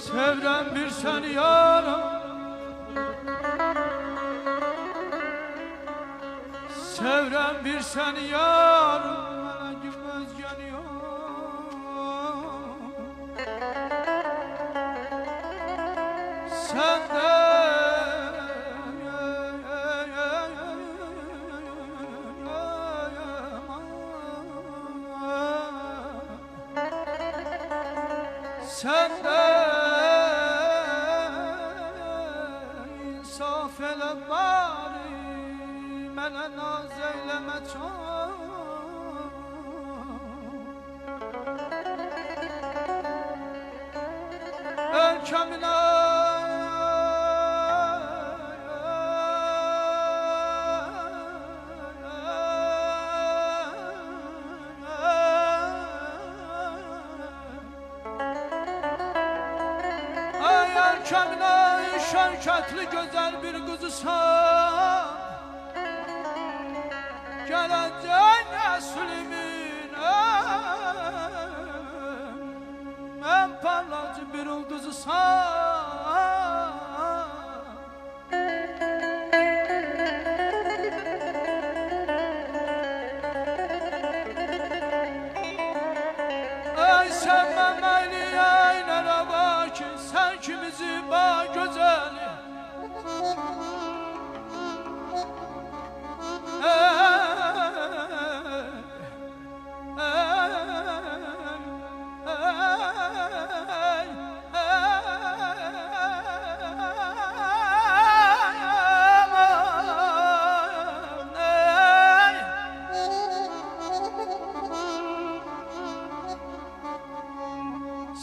Sevrem bir sen yaram, sevrem bir sen yaram, bana gülmez yanıyor. Sen de sen de insaf ele bari, mənə naz eyləmə çox. Ölkəmin Ölkəmdə şənkətli gözəl bir qızısan, gələcək nəslimin ən parlacı bir ulduzusan. Ey sevməməli əynərə bax ki, sən kimizi bax gözəli.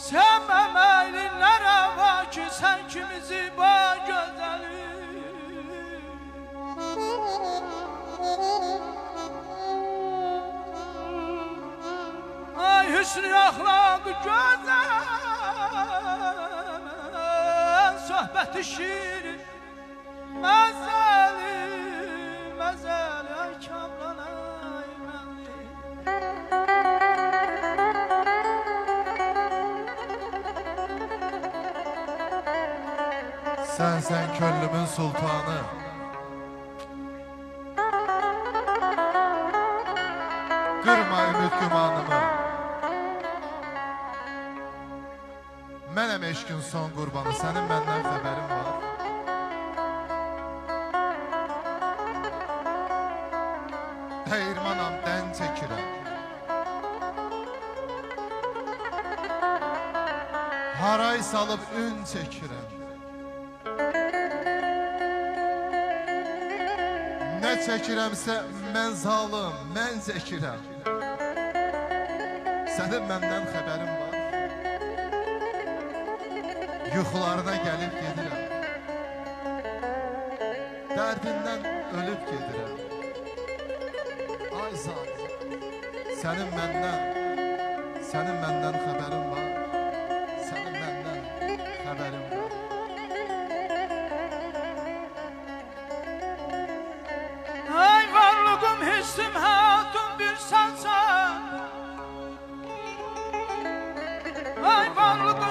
Sevməməli nərə var ki, sən kimizi bax gözəli. Ay hüsnü əxlaqı gözəl, söhbəti şirin, məzəli, məzəli, ay Kamran ay mənli. Sen könlümün sultanı, kırma ümit gümanımı. Mənəm eşkin son qurbanı, sənin məndən xəbərin var. Dəyirmanam, dən çəkirəm, haray salıb ün çəkirəm. Nə çəkirəmsə mən zalım, mən çəkirəm. Sənin məndən xəbərin var. Yuxularına gəlib gedirəm, dərdindən ölüb gedirəm. Ay zat, sənin məndən xəbərin var. Sənin məndən xəbərin var. Ay varlığım, hissim, həyatım bir sənsən. Ay varlığım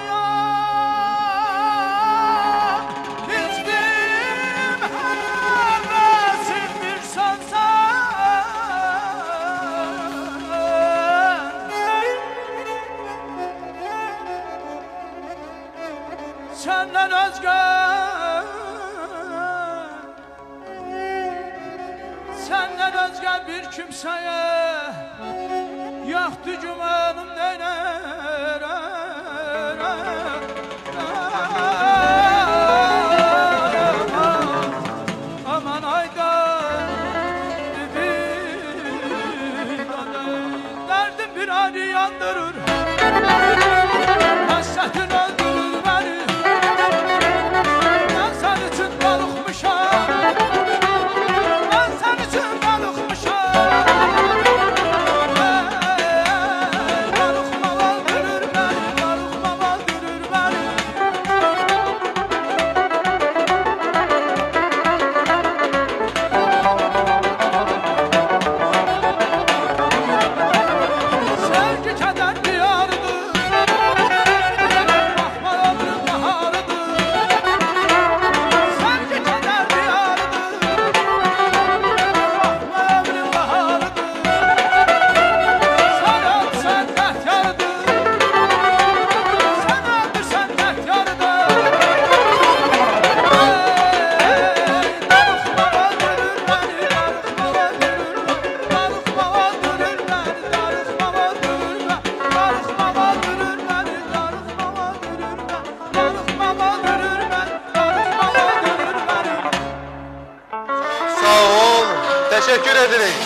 hissim, həvəsim bir sənsən. Səndən özgə, səndən özgə bir kimsəyə yoxdur gümanım neynərəm. Aman ayda dərdim bir ayrı yandırır, həsrətin öldürür bəni. Ben sen için balıkmışam, ben sen için balıkmışam. edirik.